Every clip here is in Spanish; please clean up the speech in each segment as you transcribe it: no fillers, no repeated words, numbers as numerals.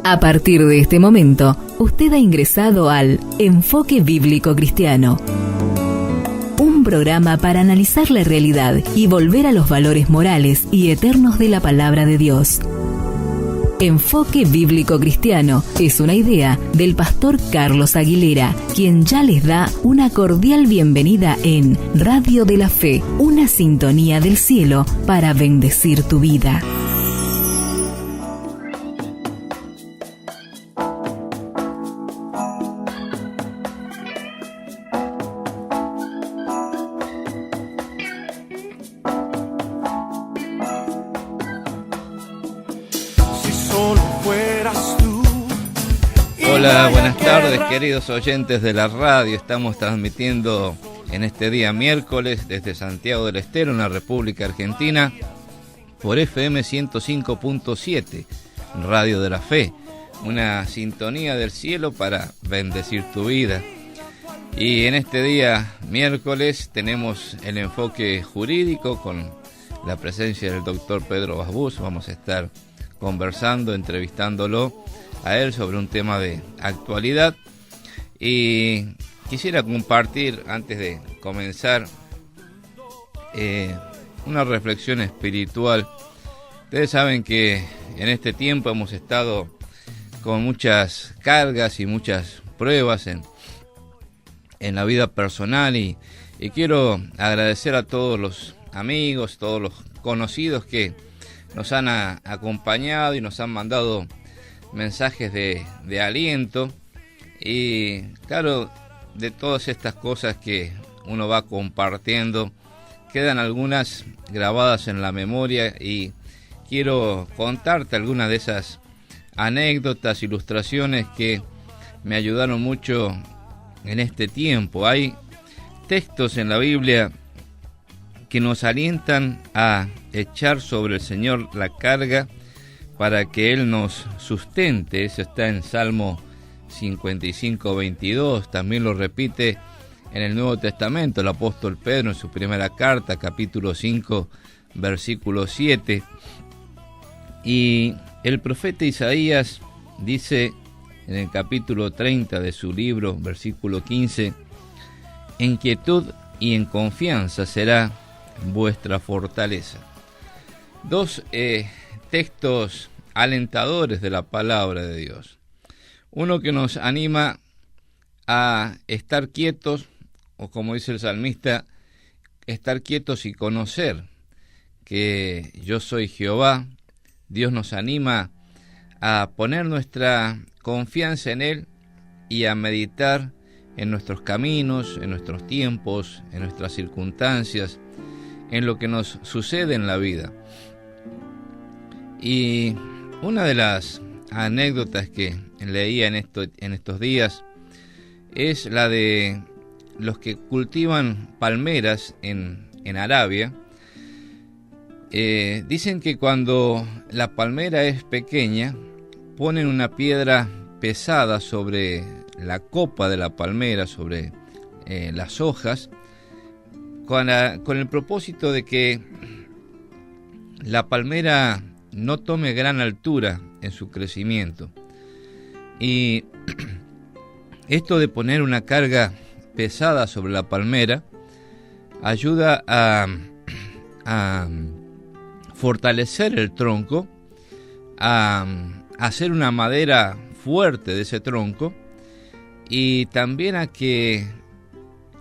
A partir de este momento, usted ha ingresado al Enfoque Bíblico Cristiano. Un programa para analizar la realidad y volver a los valores morales y eternos de la palabra de Dios. Enfoque Bíblico Cristiano es una idea del pastor Carlos Aguilera, quien ya les da una cordial bienvenida en Radio de la Fe, una sintonía del cielo para bendecir tu vida. Hola, buenas tardes, queridos oyentes de la radio. Estamos transmitiendo en este día miércoles desde Santiago del Estero, en la República Argentina, por FM 105.7, Radio de la Fe, una sintonía del cielo para bendecir tu vida. Y en este día miércoles tenemos el enfoque jurídico con la presencia del doctor Pedro Basbús. Vamos a estar conversando, entrevistándolo a él sobre un tema de actualidad, y quisiera compartir antes de comenzar una reflexión espiritual. Ustedes saben que en este tiempo hemos estado con muchas cargas y muchas pruebas en la vida personal, y quiero agradecer a todos los amigos, todos los conocidos que nos han acompañado y nos han mandado mensajes de aliento. Y claro, de todas estas cosas que uno va compartiendo, quedan algunas grabadas en la memoria, y quiero contarte algunas de esas anécdotas, ilustraciones que me ayudaron mucho en este tiempo. Hay textos en la Biblia que nos alientan a echar sobre el Señor la carga para que Él nos sustente. Eso está en Salmo 55:22, también lo repite en el Nuevo Testamento el apóstol Pedro en su primera carta, capítulo 5, versículo 7. Y el profeta Isaías dice en el capítulo 30 de su libro, versículo 15, en quietud y en confianza será vuestra fortaleza. Dos textos alentadores de la palabra de Dios. Uno que nos anima a estar quietos, o como dice el salmista, estar quietos y conocer que yo soy Jehová. Dios nos anima a poner nuestra confianza en Él y a meditar en nuestros caminos, en nuestros tiempos, en nuestras circunstancias, en lo que nos sucede en la vida. Y una de las anécdotas que leía en estos días es la de los que cultivan palmeras en Arabia. Dicen que cuando la palmera es pequeña, ponen una piedra pesada sobre la copa de la palmera, sobre las hojas, con el propósito de que la palmera no tome gran altura en su crecimiento. Y esto de poner una carga pesada sobre la palmera ayuda a fortalecer el tronco, a hacer una madera fuerte de ese tronco, y también a que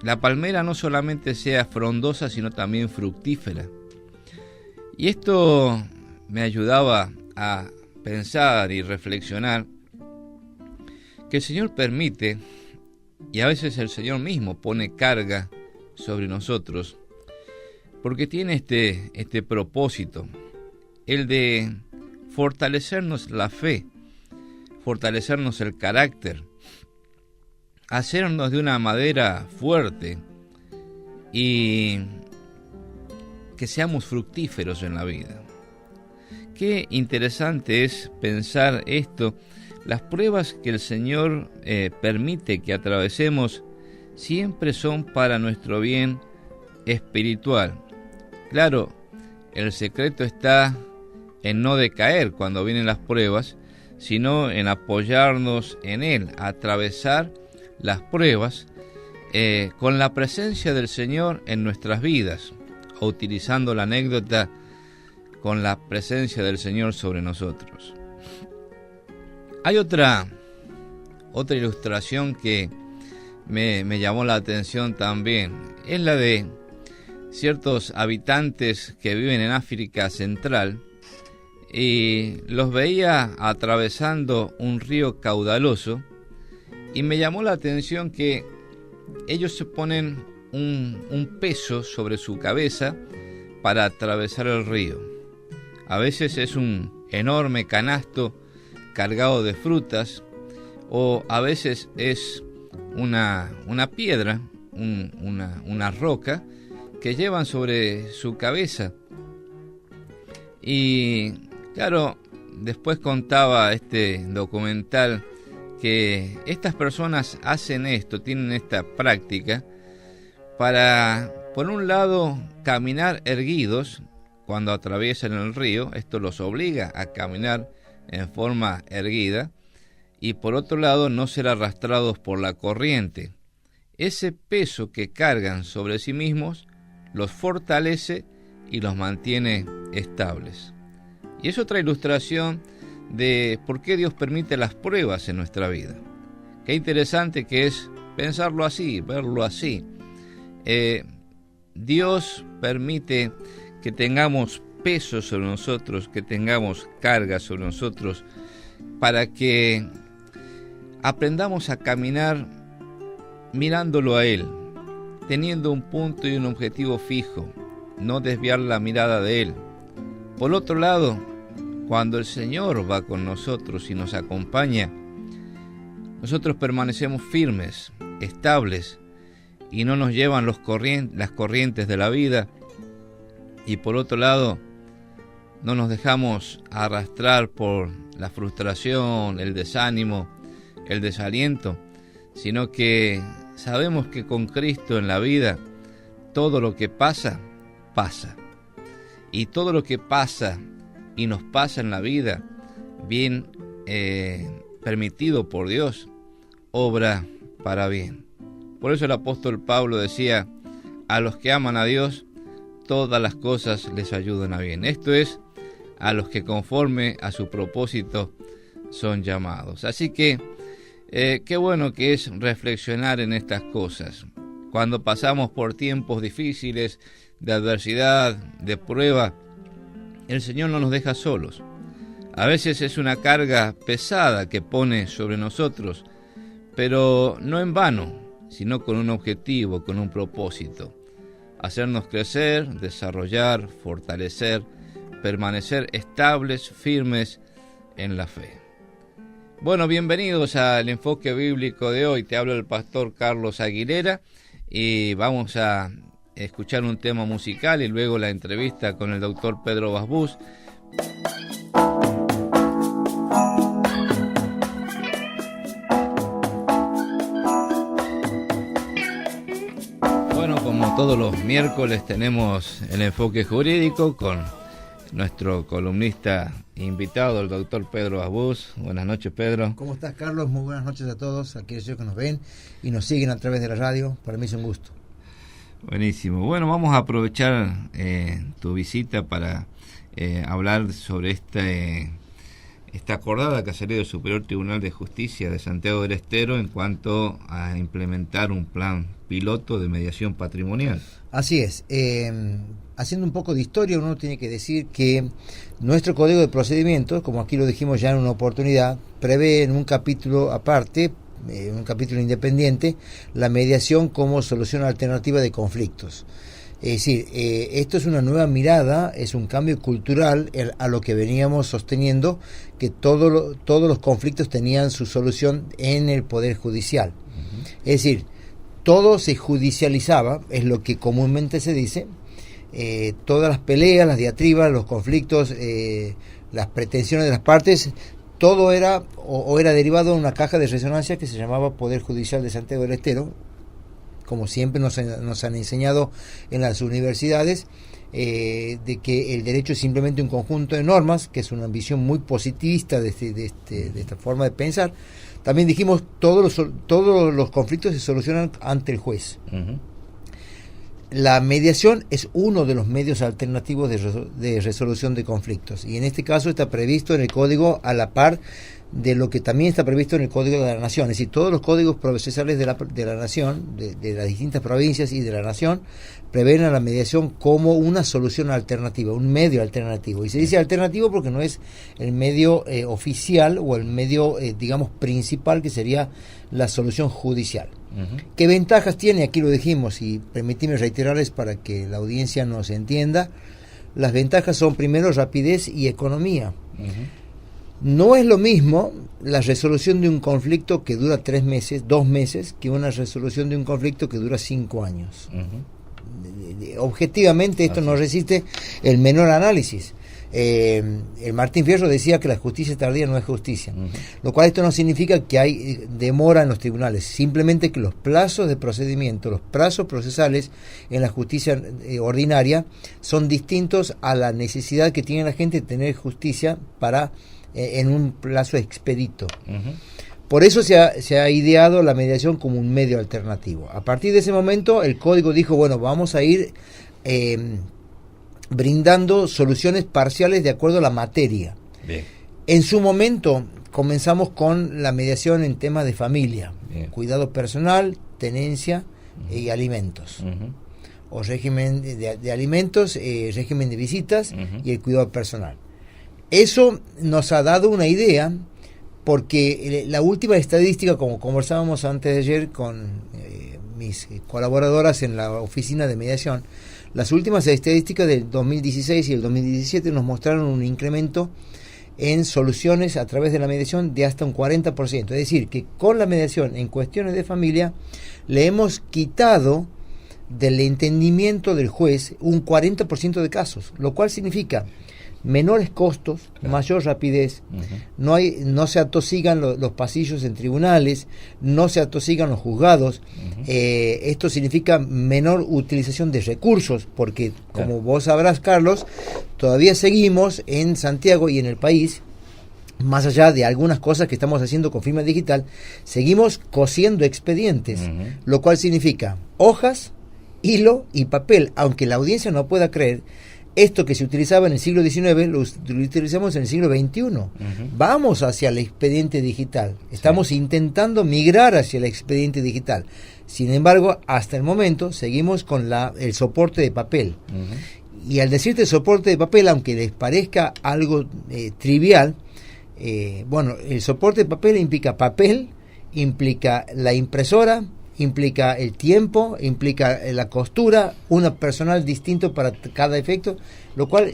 la palmera no solamente sea frondosa, sino también fructífera. Y esto me ayudaba a pensar y reflexionar que el Señor permite, y a veces el Señor mismo pone carga sobre nosotros, porque tiene este propósito, el de fortalecernos la fe, fortalecernos el carácter, hacernos de una madera fuerte y que seamos fructíferos en la vida. Qué interesante es pensar esto. Las pruebas que el Señor permite que atravesemos siempre son para nuestro bien espiritual. Claro, el secreto está en no decaer cuando vienen las pruebas, sino en apoyarnos en Él, atravesar las pruebas con la presencia del Señor en nuestras vidas, o utilizando la anécdota con la presencia del Señor sobre nosotros. Hay otra ilustración que me llamó la atención también, es la de ciertos habitantes que viven en África Central, y los veía atravesando un río caudaloso, y me llamó la atención que ellos se ponen un peso sobre su cabeza para atravesar el río. A veces es un enorme canasto cargado de frutas, o a veces es una piedra, una roca que llevan sobre su cabeza. Y claro, después contaba este documental que estas personas hacen esto, tienen esta práctica para, por un lado, caminar erguidos cuando atraviesan el río. Esto los obliga a caminar en forma erguida, y por otro lado no ser arrastrados por la corriente. Ese peso que cargan sobre sí mismos los fortalece y los mantiene estables. Y es otra ilustración de por qué Dios permite las pruebas en nuestra vida. Qué interesante que es pensarlo así, verlo así. Dios permite que tengamos peso sobre nosotros, que tengamos carga sobre nosotros, para que aprendamos a caminar mirándolo a Él, teniendo un punto y un objetivo fijo, no desviar la mirada de Él. Por otro lado, cuando el Señor va con nosotros y nos acompaña, nosotros permanecemos firmes, estables, y no nos llevan las corrientes de la vida. Y por otro lado, no nos dejamos arrastrar por la frustración, el desánimo, el desaliento, sino que sabemos que con Cristo en la vida, todo lo que pasa, pasa. Y todo lo que pasa y nos pasa en la vida, bien permitido por Dios, obra para bien. Por eso el apóstol Pablo decía: a los que aman a Dios, todas las cosas les ayudan a bien. Esto es, a los que conforme a su propósito son llamados. Así que qué bueno que es reflexionar en estas cosas. Cuando pasamos por tiempos difíciles, de adversidad, de prueba, el Señor no nos deja solos. A veces es una carga pesada que pone sobre nosotros, pero no en vano, sino con un objetivo, con un propósito: hacernos crecer, desarrollar, fortalecer, permanecer estables, firmes en la fe. Bueno, bienvenidos al Enfoque Bíblico de hoy. Te habla el pastor Carlos Aguilera y vamos a escuchar un tema musical y luego la entrevista con el doctor Pedro Basbús. Bueno, como todos los miércoles tenemos el Enfoque Jurídico con nuestro columnista invitado, el doctor Pedro Basbús. Buenas noches, Pedro. ¿Cómo estás, Carlos? Muy buenas noches a todos, a aquellos que nos ven y nos siguen a través de la radio. Para mí es un gusto. Buenísimo. Bueno, vamos a aprovechar tu visita para hablar sobre esta acordada que ha salido del Superior Tribunal de Justicia de Santiago del Estero en cuanto a implementar un plan piloto de mediación patrimonial. Así es. Haciendo un poco de historia, uno tiene que decir que nuestro Código de Procedimientos, como aquí lo dijimos ya en una oportunidad, prevé en un capítulo aparte, en un capítulo independiente, la mediación como solución alternativa de conflictos. Es decir, esto es una nueva mirada, es un cambio cultural a lo que veníamos sosteniendo, que todos los conflictos tenían su solución en el Poder Judicial. Uh-huh. Es decir, todo se judicializaba, es lo que comúnmente se dice. Todas las peleas, las diatribas, los conflictos, las pretensiones de las partes, todo era o era derivado de una caja de resonancia que se llamaba Poder Judicial de Santiago del Estero, como siempre nos han enseñado en las universidades, de que el derecho es simplemente un conjunto de normas, que es una visión muy positivista de esta forma de pensar. También dijimos todos los conflictos se solucionan ante el juez. Uh-huh. La mediación es uno de los medios alternativos de resolución de conflictos, y en este caso está previsto en el Código a la par de lo que también está previsto en el Código de la Nación. Es decir, todos los códigos procesales de la Nación, de las distintas provincias y de la Nación, prevén a la mediación como una solución alternativa, un medio alternativo. Y se dice alternativo porque no es el medio oficial o el medio, digamos, principal, que sería la solución judicial. Uh-huh. ¿Qué ventajas tiene? Aquí lo dijimos, y permíteme reiterarles para que la audiencia nos entienda. Las ventajas son, primero, rapidez y economía. Uh-huh. No es lo mismo la resolución de un conflicto que dura 3 meses, 2 meses, que una resolución de un conflicto que dura 5 años. Uh-huh. Objetivamente esto no resiste el menor análisis. El Martín Fierro decía que la justicia tardía no es justicia, uh-huh. Lo cual esto no significa que hay demora en los tribunales, simplemente que los plazos de procedimiento, los plazos procesales en la justicia ordinaria son distintos a la necesidad que tiene la gente de tener justicia para en un plazo expedito. Uh-huh. Por eso se ha ideado la mediación como un medio alternativo. A partir de ese momento el código dijo, bueno, vamos a ir brindando soluciones parciales de acuerdo a la materia. Bien. En su momento comenzamos con la mediación en temas de familia, bien, cuidado personal, tenencia, uh-huh, y alimentos. Uh-huh. O régimen de alimentos, régimen de visitas, uh-huh, y el cuidado personal. Eso nos ha dado una idea, porque la última estadística, como conversábamos antes de ayer con mis colaboradoras en la oficina de mediación, las últimas estadísticas del 2016 y el 2017 nos mostraron un incremento en soluciones a través de la mediación de hasta un 40%. Es decir, que con la mediación en cuestiones de familia le hemos quitado del entendimiento del juez un 40% de casos, lo cual significa menores costos, claro, mayor rapidez, uh-huh, no se atosigan los pasillos en tribunales, no se atosigan los juzgados, uh-huh, esto significa menor utilización de recursos, porque como claro, vos sabrás, Carlos, todavía seguimos en Santiago y en el país, más allá de algunas cosas que estamos haciendo con firma digital, seguimos cosiendo expedientes, uh-huh, lo cual significa hojas, hilo y papel, aunque la audiencia no pueda creer. Esto que se utilizaba en el siglo XIX lo utilizamos en el siglo XXI. Uh-huh. Vamos hacia el expediente digital. Estamos, sí, intentando migrar hacia el expediente digital. Sin embargo, hasta el momento seguimos con el soporte de papel. Uh-huh. Y al decirte soporte de papel, aunque les parezca algo trivial, bueno, el soporte de papel, implica la impresora, implica el tiempo, implica la costura, un personal distinto para cada efecto, lo cual,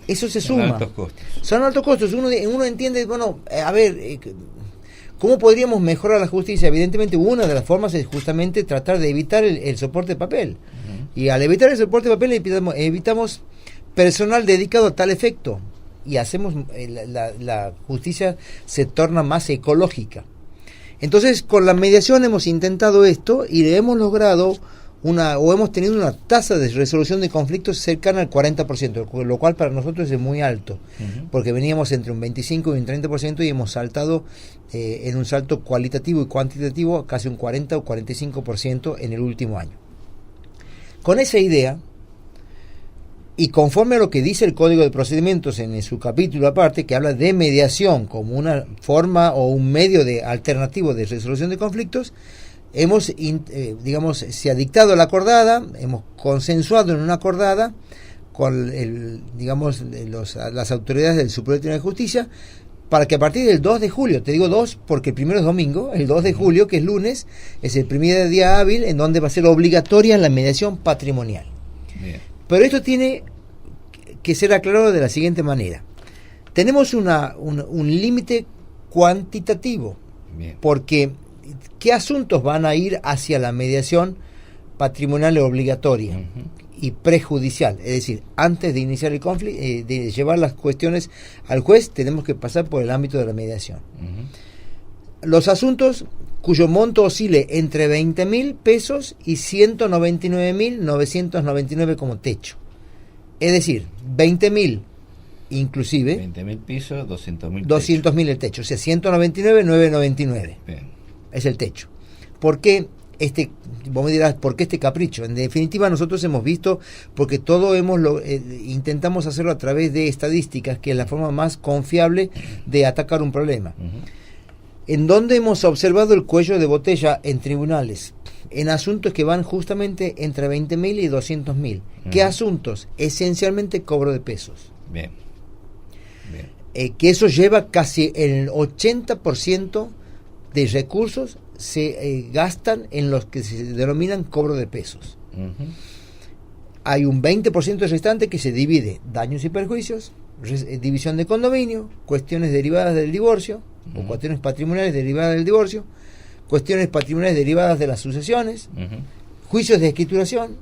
eso se suma. Son altos costos. Son altos costos. Uno entiende, bueno, a ver, ¿cómo podríamos mejorar la justicia? Evidentemente, una de las formas es justamente tratar de evitar el soporte de papel. Uh-huh. Y al evitar el soporte de papel, evitamos personal dedicado a tal efecto. Y hacemos, la justicia se torna más ecológica. Entonces, con la mediación hemos intentado esto y le hemos logrado hemos tenido una tasa de resolución de conflictos cercana al 40%, lo cual para nosotros es muy alto, uh-huh, porque veníamos entre un 25 y un 30% y hemos saltado en un salto cualitativo y cuantitativo casi un 40 o 45% en el último año. Con esa idea, y conforme a lo que dice el Código de Procedimientos en su capítulo aparte, que habla de mediación como una forma o un medio alternativo de resolución de conflictos, se ha dictado la acordada, hemos consensuado en una acordada con las autoridades del Supremo Tribunal de Justicia, para que a partir del 2 de julio, te digo 2 porque el primero es domingo, el 2 de julio, que es lunes, es el primer día hábil en donde va a ser obligatoria la mediación patrimonial. Bien. Pero esto tiene que ser aclarado de la siguiente manera. Tenemos un límite cuantitativo. Bien. Porque ¿qué asuntos van a ir hacia la mediación patrimonial obligatoria, uh-huh, y prejudicial? Es decir, antes de iniciar el conflicto, de llevar las cuestiones al juez, tenemos que pasar por el ámbito de la mediación. Uh-huh. Los asuntos cuyo monto oscile entre 20.000 pesos y 199.999 como techo. Es decir, 20.000 inclusive. 20.000 pisos, 200.000 200.000 el techo, o sea, 199.999. Bien. Es el techo. ¿Por qué vos me dirás, ¿por qué este capricho? En definitiva, nosotros hemos visto, porque todo intentamos hacerlo a través de estadísticas, que es la forma más confiable de atacar un problema. ¿En dónde hemos observado el cuello de botella? En tribunales, en asuntos que van justamente entre 20.000 y 200.000. ¿Qué asuntos? Esencialmente cobro de pesos. Bien. Que eso lleva casi el 80% de recursos se gastan en los que se denominan cobro de pesos. Hay un 20% restante que se divide: daños y perjuicios, división de condominio, cuestiones derivadas del divorcio, o cuestiones patrimoniales derivadas del divorcio, cuestiones patrimoniales derivadas de las sucesiones, juicios de escrituración,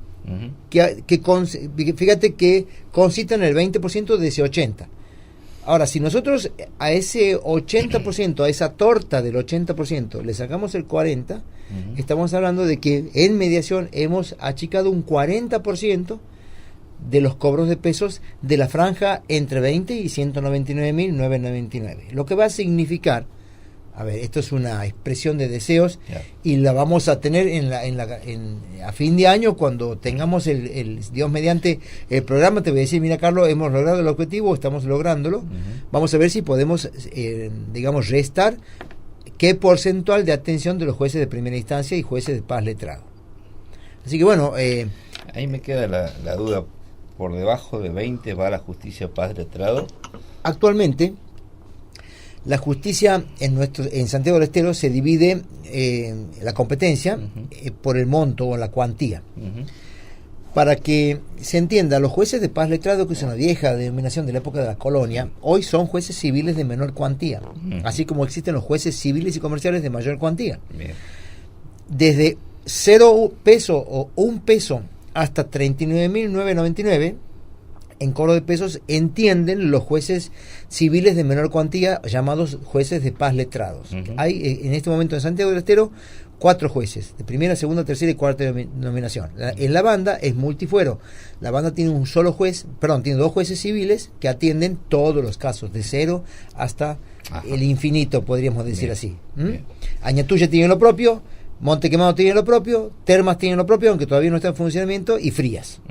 fíjate que concitan el 20% de ese 80%. Ahora, si nosotros a ese 80%, a esa torta del 80%, le sacamos el 40%, estamos hablando de que en mediación hemos achicado un 40% de los cobros de pesos de la franja entre 20 y 199.999. Lo que va a significar, a ver, esto es una expresión de deseos, y la vamos a tener a fin de año, cuando tengamos Dios mediante el programa. Te voy a decir: mira, Carlos, hemos logrado el objetivo, estamos lográndolo. Vamos a ver si podemos, restar qué porcentual de atención de los jueces de primera instancia y jueces de paz letrado. Así que bueno, ahí me queda la duda: ¿por debajo de 20 va la justicia paz letrado? Actualmente la justicia en Santiago del Estero se divide la competencia por el monto o la cuantía. Para que se entienda, los jueces de paz letrado, que es una vieja denominación de la época de la colonia, hoy son jueces civiles de menor cuantía, así como existen los jueces civiles y comerciales de mayor cuantía. Bien. Desde 0 pesos o 1 peso hasta 39.999 en cobro de pesos entienden los jueces civiles de menor cuantía, llamados jueces de paz letrados. Hay en este momento en Santiago del Estero 4 jueces, de primera, segunda, tercera y cuarta denominación. En la banda es multifuero. La banda tiene tiene 2 jueces civiles que atienden todos los casos, de 0 hasta el infinito, podríamos decir así. Añatuya tiene lo propio, Monte Quemado tiene lo propio, Termas tiene lo propio, aunque todavía no está en funcionamiento, y Frías.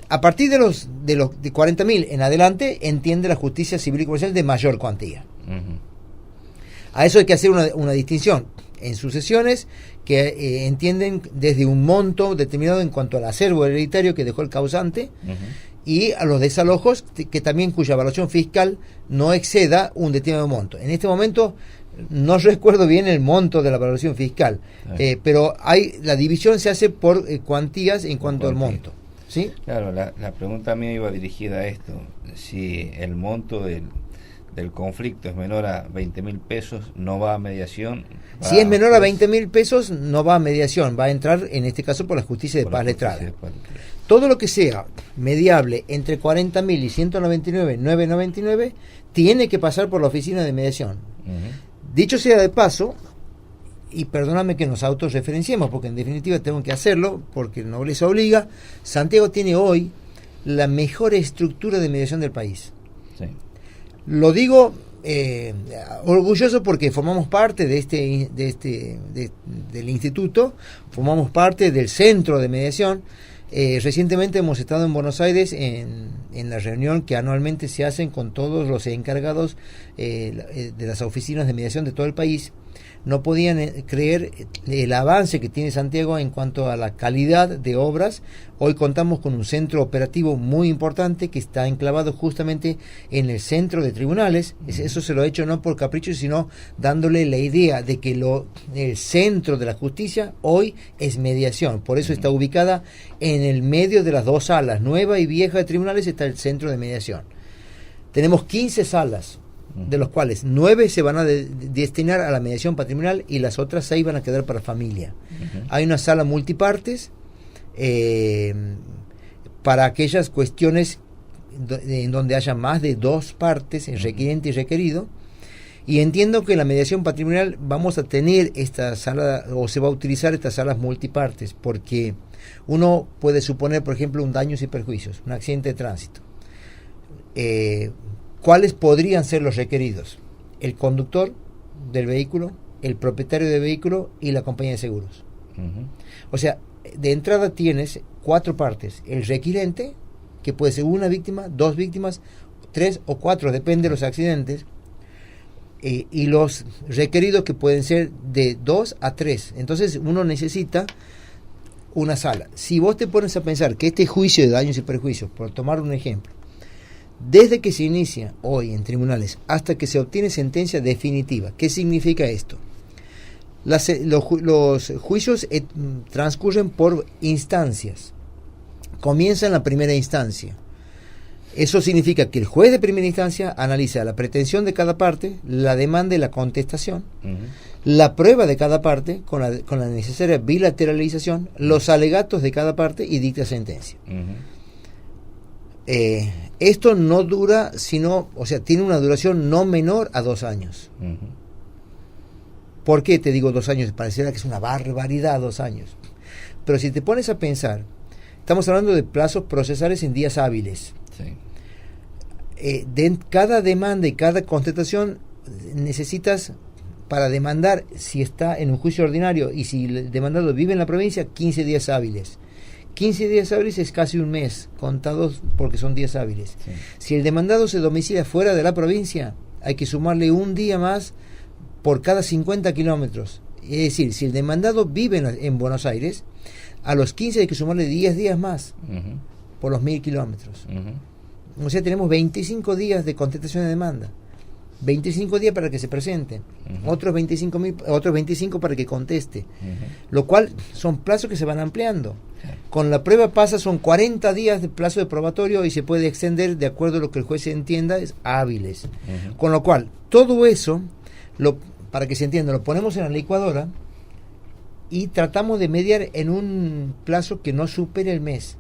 A partir de 40.000 en adelante entiende la justicia civil y comercial de mayor cuantía. A eso hay que hacer una distinción en sucesiones que entienden desde un monto determinado en cuanto al acervo hereditario que dejó el causante, y a los desalojos que también cuya evaluación fiscal no exceda un determinado monto. En este momento no recuerdo bien el monto de la evaluación fiscal, pero la división se hace por cuantías en cuanto al monto. ¿Sí? Claro, la pregunta mía iba dirigida a esto: si el monto del conflicto es menor a 20.000 pesos, no va a mediación. Si es menor a 20.000 pesos, no va a mediación, va a entrar en este caso por la justicia de paz letrada. Todo lo que sea mediable entre 40.000 y 199.999 tiene que pasar por la oficina de mediación. Dicho sea de paso, y perdóname que nos autorreferenciemos, porque en definitiva tengo que hacerlo, porque la nobleza obliga, Santiago tiene hoy la mejor estructura de mediación del país. Sí. Lo digo orgulloso porque formamos parte del instituto, formamos parte del centro de mediación. Recientemente hemos estado en Buenos Aires en la reunión que anualmente se hacen con todos los encargados de las oficinas de mediación de todo el país. No podían creer el avance que tiene Santiago en cuanto a la calidad de obras. Hoy contamos con un centro operativo muy importante que está enclavado justamente en el centro de tribunales. Eso se lo he hecho no por capricho, sino dándole la idea de que el centro de la justicia hoy es mediación. Por eso está ubicada en el medio de las 2 salas, nueva y vieja de tribunales, está el centro de mediación. Tenemos 15 salas, de los cuales 9 se van a destinar a la mediación patrimonial y las otras 6 van a quedar para familia. Hay una sala multipartes para aquellas cuestiones en donde haya más de 2 partes, el requiriente y requerido, Y entiendo que en la mediación patrimonial vamos a tener esta sala, o se va a utilizar estas salas multipartes, porque uno puede suponer, por ejemplo, un daños y perjuicios, un accidente de tránsito. ¿Cuáles podrían ser los requeridos? El conductor del vehículo, el propietario del vehículo y la compañía de seguros. O sea, de entrada tienes 4 partes: el requirente, que puede ser una víctima, 2 víctimas, 3 o 4, depende de los accidentes, y los requeridos, que pueden ser de 2 a 3. Entonces uno necesita una sala. Si vos te pones a pensar que este juicio de daños y perjuicios, por tomar un ejemplo, desde que se inicia hoy en tribunales hasta que se obtiene sentencia definitiva, ¿qué significa esto? Los juicios transcurren por instancias. Comienza en la primera instancia. Eso significa que el juez de primera instancia analiza la pretensión de cada parte, la demanda y la contestación, la prueba de cada parte con la necesaria bilateralización, los alegatos de cada parte y dicta sentencia. Esto no dura, tiene una duración no menor a 2 años. ¿Por qué te digo 2 años? Pareciera que es una barbaridad 2 años. Pero si te pones a pensar, estamos hablando de plazos procesales en días hábiles. Sí. De cada demanda y cada contestación necesitas, para demandar, si está en un juicio ordinario y si el demandado vive en la provincia, 15 días hábiles. 15 días hábiles es casi un mes, contados porque son días hábiles. Sí. Si el demandado se domicilia fuera de la provincia, hay que sumarle un día más por cada 50 kilómetros. Es decir, si el demandado vive en Buenos Aires, a los 15 hay que sumarle 10 días más por los 1000 kilómetros. O sea, tenemos 25 días de contestación de demanda. 25 días para que se presente, otros 25 para que conteste, lo cual son plazos que se van ampliando. Con la prueba pasa, son 40 días de plazo de probatorio y se puede extender de acuerdo a lo que el juez entienda es hábiles. Con lo cual, todo eso, para que se entienda, lo ponemos en la licuadora y tratamos de mediar en un plazo que no supere el mes.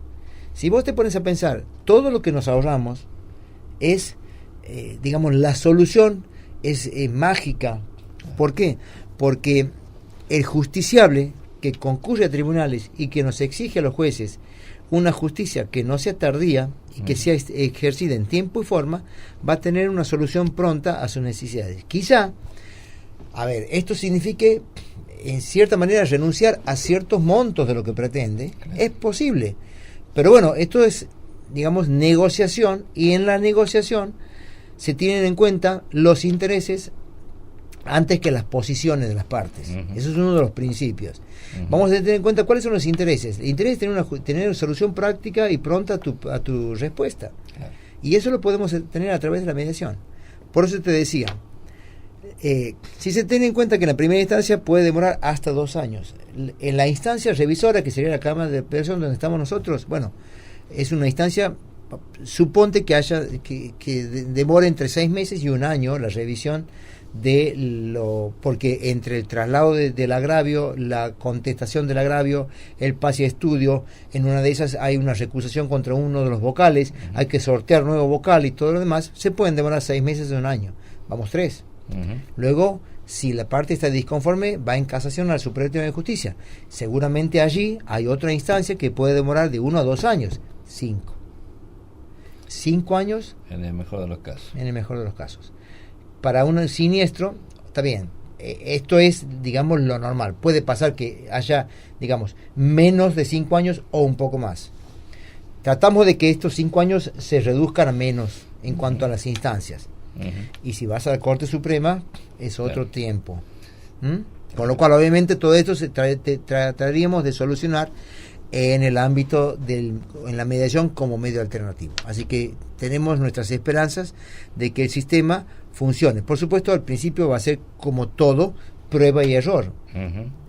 Si vos te pones a pensar, todo lo que nos ahorramos es, la solución es mágica. ¿Por qué? Porque el justiciable que concurre a tribunales y que nos exige a los jueces una justicia que no sea tardía y que sea ejercida en tiempo y forma, va a tener una solución pronta a sus necesidades. Quizá, esto signifique en cierta manera renunciar a ciertos montos de lo que pretende. Claro. Es posible, pero bueno, esto es, negociación, y en la negociación se tienen en cuenta los intereses antes que las posiciones de las partes. Eso es uno de los principios. Vamos a tener en cuenta cuáles son los intereses. El interés es tener una solución práctica y pronta a tu respuesta. Claro. Y eso lo podemos tener a través de la mediación. Por eso te decía, si se tiene en cuenta que en la primera instancia puede demorar hasta 2 años. En la instancia revisora, que sería la Cámara de Apelación donde estamos nosotros, es una instancia, suponte que demore entre 6 meses y 1 año la revisión porque entre el traslado del agravio, la contestación del agravio, el pase a estudio, en una de esas hay una recusación contra uno de los vocales, hay que sortear nuevo vocal y todo lo demás, se pueden demorar 6 meses o 1 año, 3. Luego, si la parte está disconforme, va en casación al Superior Tribunal de Justicia. Seguramente allí hay otra instancia que puede demorar de 1 a 2 años, 5. 5 años. En el mejor de los casos. En el mejor de los casos. Para un siniestro, está bien. Esto es, lo normal. Puede pasar que haya, menos de 5 años o un poco más. Tratamos de que estos 5 años se reduzcan a menos en cuanto a las instancias. Y si vas a la Corte Suprema, es otro tiempo. Con lo cual, obviamente, todo esto trataríamos de solucionar en el ámbito en la mediación como medio alternativo. Así que tenemos nuestras esperanzas de que el sistema funcione. Por supuesto, al principio va a ser, como todo, prueba y error.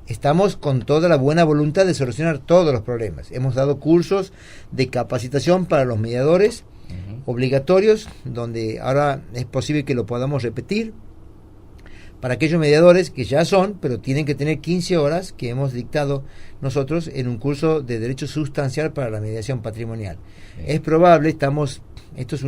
Estamos con toda la buena voluntad de solucionar todos los problemas. Hemos dado cursos de capacitación para los mediadores obligatorios, donde ahora es posible que lo podamos repetir para aquellos mediadores que ya son, pero tienen que tener 15 horas que hemos dictado nosotros en un curso de derecho sustancial para la mediación patrimonial. Es probable, esto es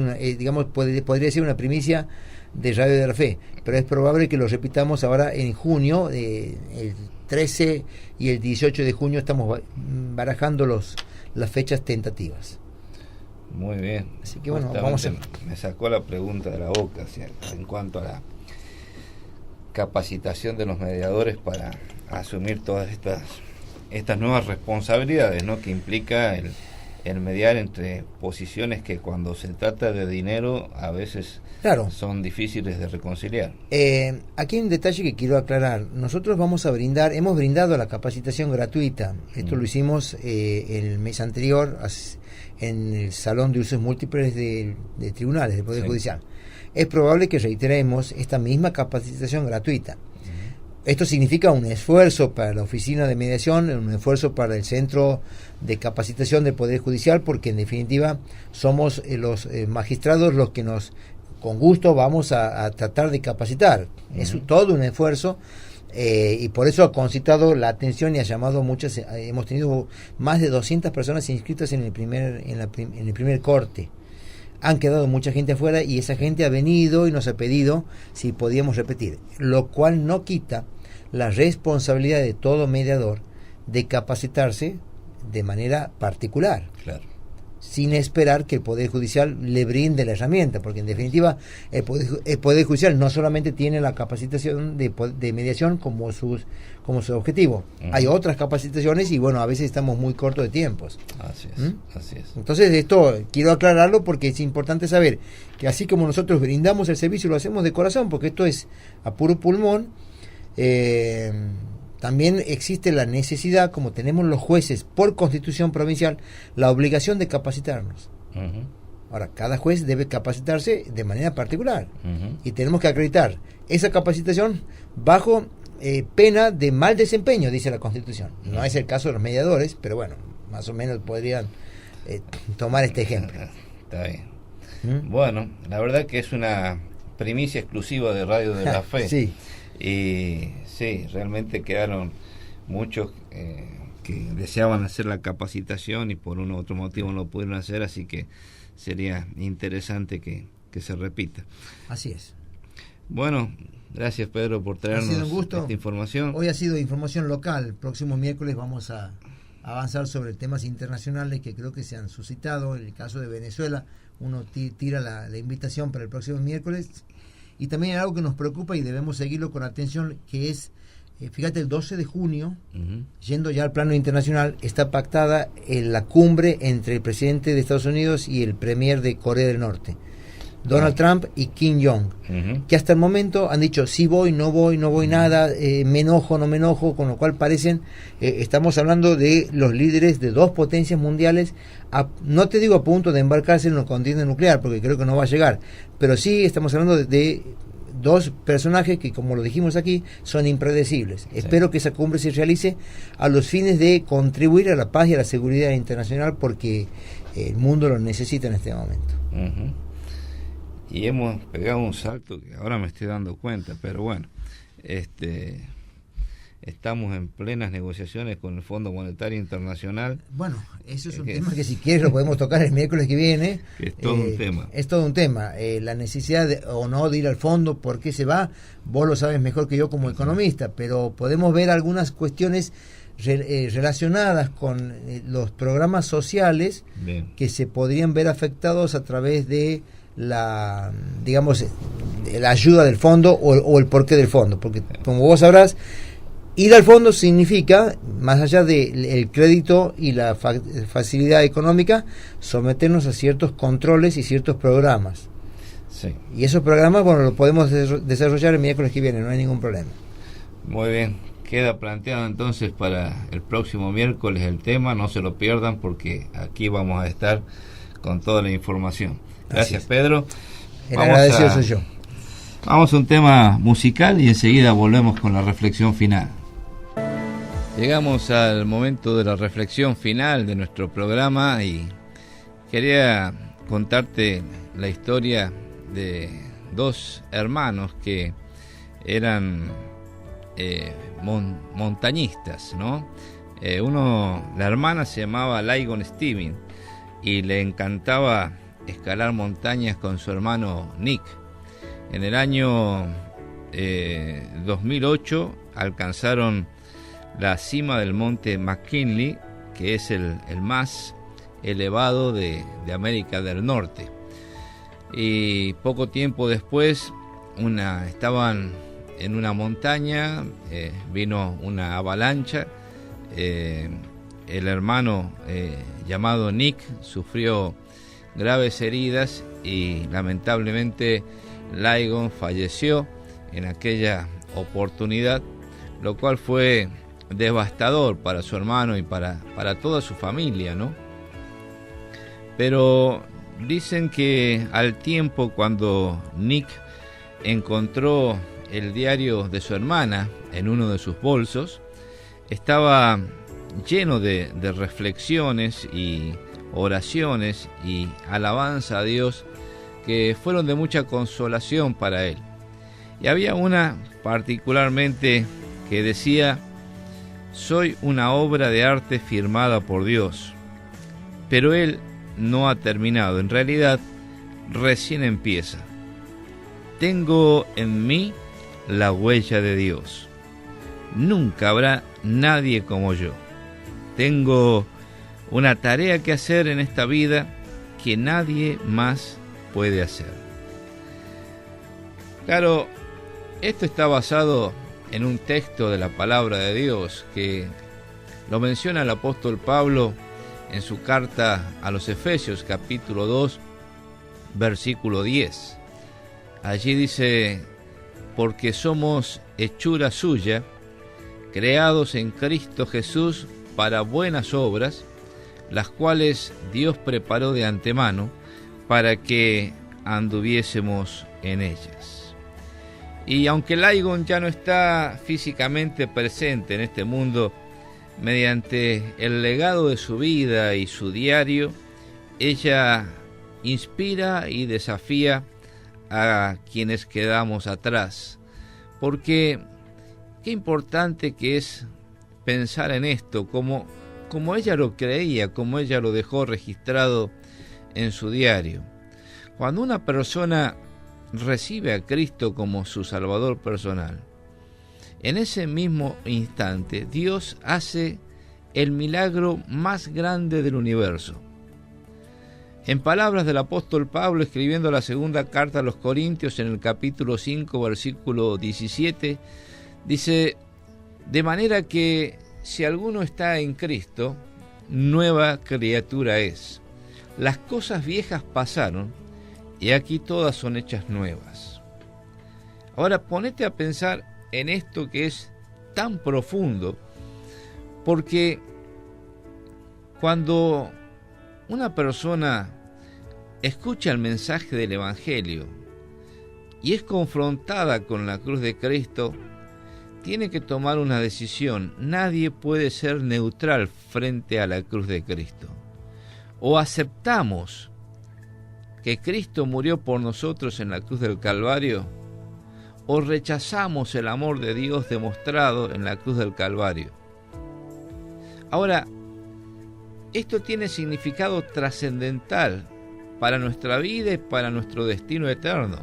podría ser una primicia de Radio de la Fe, pero es probable que lo repitamos ahora en junio, el 13 y el 18 de junio estamos barajando las fechas tentativas. Muy bien. Así que bueno, vamos a... Me sacó la pregunta de la boca, en cuanto a la capacitación de los mediadores para asumir todas estas nuevas responsabilidades, ¿no?, que implica el mediar entre posiciones que cuando se trata de dinero a veces son difíciles de reconciliar. Aquí hay un detalle que quiero aclarar. Nosotros hemos brindado la capacitación gratuita. Esto lo hicimos el mes anterior en el Salón de Usos Múltiples de Tribunales del Poder Judicial. Es probable que reiteremos esta misma capacitación gratuita. Esto significa un esfuerzo para la oficina de mediación, un esfuerzo para el centro de capacitación del Poder Judicial, porque en definitiva somos los magistrados los que con gusto vamos a tratar de capacitar. Es todo un esfuerzo y por eso ha concitado la atención y ha llamado muchas. Hemos tenido más de 200 personas inscritas en el primer corte. Han quedado mucha gente afuera y esa gente ha venido y nos ha pedido si podíamos repetir, lo cual no quita la responsabilidad de todo mediador de capacitarse de manera particular, sin esperar que el Poder Judicial le brinde la herramienta, porque en definitiva el Poder Judicial no solamente tiene la capacitación de mediación como su objetivo, hay otras capacitaciones y bueno, a veces estamos muy cortos de tiempos. Así es. Entonces esto quiero aclararlo porque es importante saber que así como nosotros brindamos el servicio, lo hacemos de corazón, porque esto es a puro pulmón. También existe la necesidad, como tenemos los jueces por constitución provincial, la obligación de capacitarnos. Ahora, cada juez debe capacitarse de manera particular y tenemos que acreditar esa capacitación bajo pena de mal desempeño, dice la Constitución. No es el caso de los mediadores, pero bueno, más o menos podrían tomar este ejemplo. Está bien. Bueno, la verdad que es una primicia exclusiva de Radio de la Fe. Sí. Y sí, realmente quedaron muchos que deseaban hacer la capacitación y por uno u otro motivo no lo pudieron hacer, así que sería interesante que se repita. Así es. Bueno, gracias Pedro por traernos esta información. Hoy ha sido información local. El próximo miércoles vamos a avanzar sobre temas internacionales que creo que se han suscitado. En el caso de Venezuela, uno tira la invitación para el próximo miércoles. Y también hay algo que nos preocupa y debemos seguirlo con atención, que es, fíjate, el 12 de junio, yendo ya al plano internacional, está pactada la cumbre entre el presidente de Estados Unidos y el premier de Corea del Norte, Donald Trump y Kim Jong, que hasta el momento han dicho sí voy, no voy nada, me enojo, no me enojo, con lo cual estamos hablando de los líderes de dos potencias mundiales, no te digo a punto de embarcarse en una contienda nuclear, porque creo que no va a llegar, pero sí estamos hablando de dos personajes que, como lo dijimos aquí, son impredecibles. Sí. Espero que esa cumbre se realice a los fines de contribuir a la paz y a la seguridad internacional, porque el mundo lo necesita en este momento. Y hemos pegado un salto que ahora me estoy dando cuenta, pero bueno, estamos en plenas negociaciones con el Fondo Monetario Internacional. Bueno, eso es un tema que si quieres lo podemos tocar el miércoles que viene. Es todo un tema. Es todo un tema. La necesidad o no de ir al fondo, ¿por qué se va? Vos lo sabes mejor que yo como economista, pero podemos ver algunas cuestiones relacionadas con los programas sociales que se podrían ver afectados a través de la ayuda del fondo o el porqué del fondo, porque como vos sabrás, ir al fondo significa, más allá del crédito y la facilidad económica, someternos a ciertos controles y ciertos programas. Sí. Y esos programas, bueno, los podemos desarrollar el miércoles que viene, no hay ningún problema. Muy bien, queda planteado entonces para el próximo miércoles el tema, no se lo pierdan porque aquí vamos a estar con toda la información. Gracias, Pedro. El agradecido soy yo. Vamos a un tema musical y enseguida volvemos con la reflexión final. Llegamos al momento de la reflexión final de nuestro programa y quería contarte la historia de dos hermanos que eran montañistas, ¿no? La hermana se llamaba Laigon Steven y le encantaba escalar montañas con su hermano Nick. En el año 2008 alcanzaron la cima del monte McKinley, que es el más elevado de América del Norte. Y poco tiempo después estaban en una montaña, vino una avalancha, el hermano llamado Nick sufrió graves heridas y lamentablemente Ligon falleció en aquella oportunidad, lo cual fue devastador para su hermano y para toda su familia, ¿no? Pero dicen que al tiempo, cuando Nick encontró el diario de su hermana en uno de sus bolsos, estaba lleno de reflexiones y oraciones y alabanza a Dios que fueron de mucha consolación para él. Y había una particularmente que decía: soy una obra de arte firmada por Dios, pero Él no ha terminado, en realidad recién empieza. Tengo en mí la huella de Dios. Nunca habrá nadie como yo. Tengo una tarea que hacer en esta vida que nadie más puede hacer. Claro, esto está basado en un texto de la palabra de Dios que lo menciona el apóstol Pablo en su carta a los Efesios, capítulo 2, versículo 10. Allí dice: porque somos hechura suya, creados en Cristo Jesús para buenas obras, las cuales Dios preparó de antemano para que anduviésemos en ellas. Y aunque Ligon ya no está físicamente presente en este mundo, mediante el legado de su vida y su diario, ella inspira y desafía a quienes quedamos atrás. Porque qué importante que es pensar en esto, como ella lo creía, como ella lo dejó registrado en su diario. Cuando una persona recibe a Cristo como su Salvador personal, en ese mismo instante Dios hace el milagro más grande del universo. En palabras del apóstol Pablo, escribiendo la segunda carta a los Corintios, en el capítulo 5, versículo 17, dice: de manera que si alguno está en Cristo, nueva criatura es. Las cosas viejas pasaron, y aquí todas son hechas nuevas. Ahora ponete a pensar en esto que es tan profundo, porque cuando una persona escucha el mensaje del Evangelio y es confrontada con la cruz de Cristo, tiene que tomar una decisión. Nadie puede ser neutral frente a la cruz de Cristo. O aceptamos que Cristo murió por nosotros en la cruz del Calvario, o rechazamos el amor de Dios demostrado en la cruz del Calvario. Ahora, esto tiene significado trascendental para nuestra vida y para nuestro destino eterno.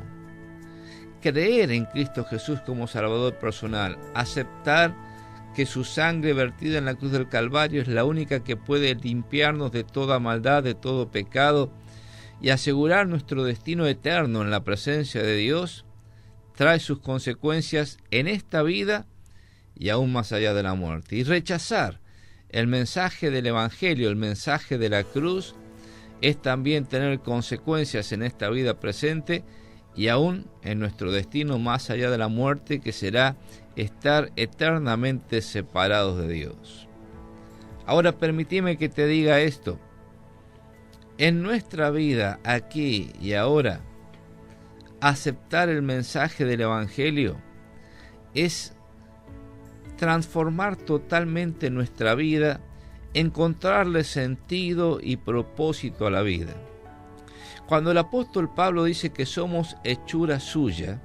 Creer en Cristo Jesús como Salvador personal, aceptar que su sangre vertida en la cruz del Calvario es la única que puede limpiarnos de toda maldad, de todo pecado, y asegurar nuestro destino eterno en la presencia de Dios, trae sus consecuencias en esta vida y aún más allá de la muerte. Y rechazar el mensaje del Evangelio, el mensaje de la cruz, es también tener consecuencias en esta vida presente y aún en nuestro destino más allá de la muerte, que será estar eternamente separados de Dios. Ahora permíteme que te diga esto. En nuestra vida, aquí y ahora, aceptar el mensaje del Evangelio es transformar totalmente nuestra vida, encontrarle sentido y propósito a la vida. Cuando el apóstol Pablo dice que somos hechura suya,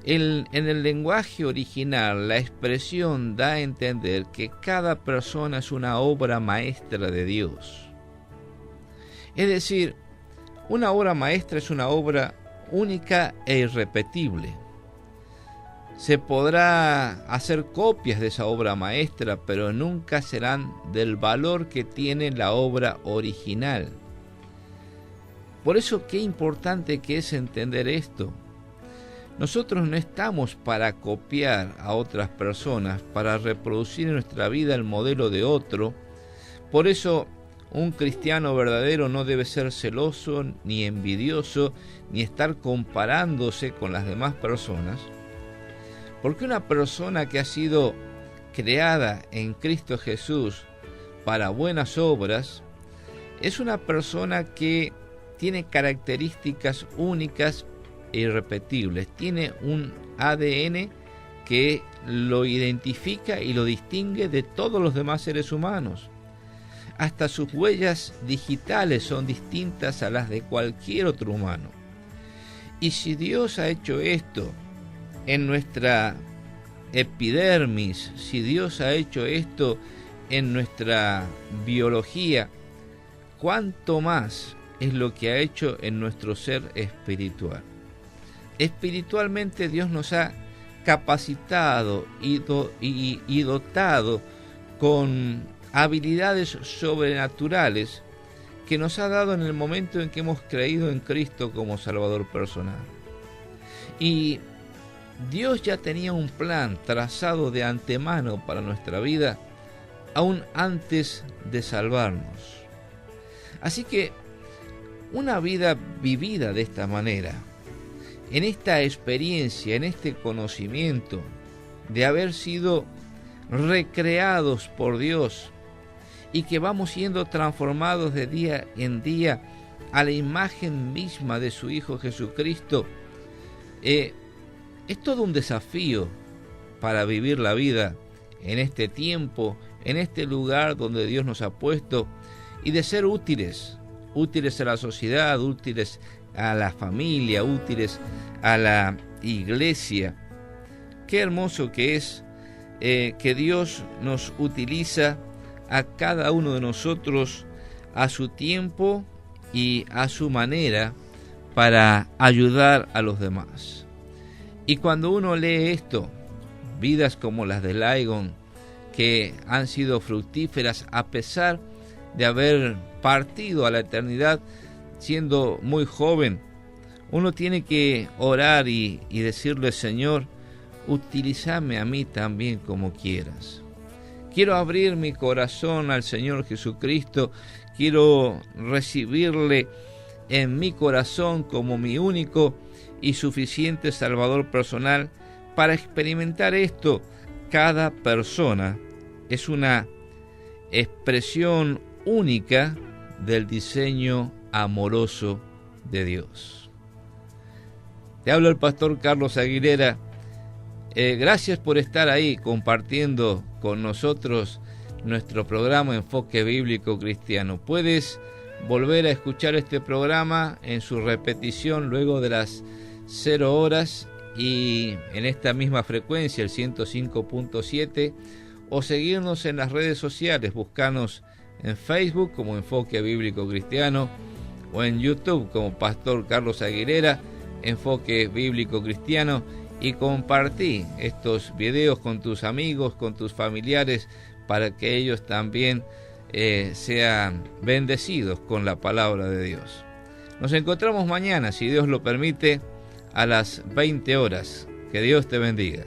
en el lenguaje original la expresión da a entender que cada persona es una obra maestra de Dios. Es decir, una obra maestra es una obra única e irrepetible. Se podrá hacer copias de esa obra maestra, pero nunca serán del valor que tiene la obra original. Por eso, qué importante que es entender esto. Nosotros no estamos para copiar a otras personas, para reproducir en nuestra vida el modelo de otro. Por eso, un cristiano verdadero no debe ser celoso, ni envidioso, ni estar comparándose con las demás personas. Porque una persona que ha sido creada en Cristo Jesús para buenas obras, es una persona que tiene características únicas e irrepetibles. Tiene un ADN que lo identifica y lo distingue de todos los demás seres humanos. Hasta sus huellas digitales son distintas a las de cualquier otro humano. Y si Dios ha hecho esto en nuestra epidermis, si Dios ha hecho esto en nuestra biología, ¿cuánto más es lo que ha hecho en nuestro ser espiritual? Espiritualmente Dios nos ha capacitado y dotado con habilidades sobrenaturales que nos ha dado en el momento en que hemos creído en Cristo como Salvador personal. Y Dios ya tenía un plan trazado de antemano para nuestra vida, aún antes de salvarnos. Así que una vida vivida de esta manera, en esta experiencia, en este conocimiento de haber sido recreados por Dios y que vamos siendo transformados de día en día a la imagen misma de su Hijo Jesucristo, es todo un desafío para vivir la vida en este tiempo, en este lugar donde Dios nos ha puesto, y de ser útiles a la sociedad, útiles a la familia, útiles a la iglesia. Qué hermoso que es que Dios nos utiliza a cada uno de nosotros a su tiempo y a su manera para ayudar a los demás. Y cuando uno lee esto, vidas como las de Ligon, que han sido fructíferas a pesar de haber partido a la eternidad siendo muy joven, uno tiene que orar y decirle: Señor, utilízame a mí también como quieras. Quiero abrir mi corazón al Señor Jesucristo, quiero recibirle en mi corazón como mi único y suficiente Salvador personal. Para experimentar esto, cada persona es una expresión única del diseño amoroso de Dios. Te habla el pastor Carlos Aguilera. Gracias por estar ahí compartiendo con nosotros nuestro programa Enfoque Bíblico Cristiano. Puedes volver a escuchar este programa en su repetición luego de las 0 horas y en esta misma frecuencia, el 105.7, o seguirnos en las redes sociales. Búscanos en Facebook como Enfoque Bíblico Cristiano o en YouTube como Pastor Carlos Aguilera, Enfoque Bíblico Cristiano, y compartí estos videos con tus amigos, con tus familiares, para que ellos también sean bendecidos con la palabra de Dios. Nos encontramos mañana, si Dios lo permite, a las 20 horas. Que Dios te bendiga.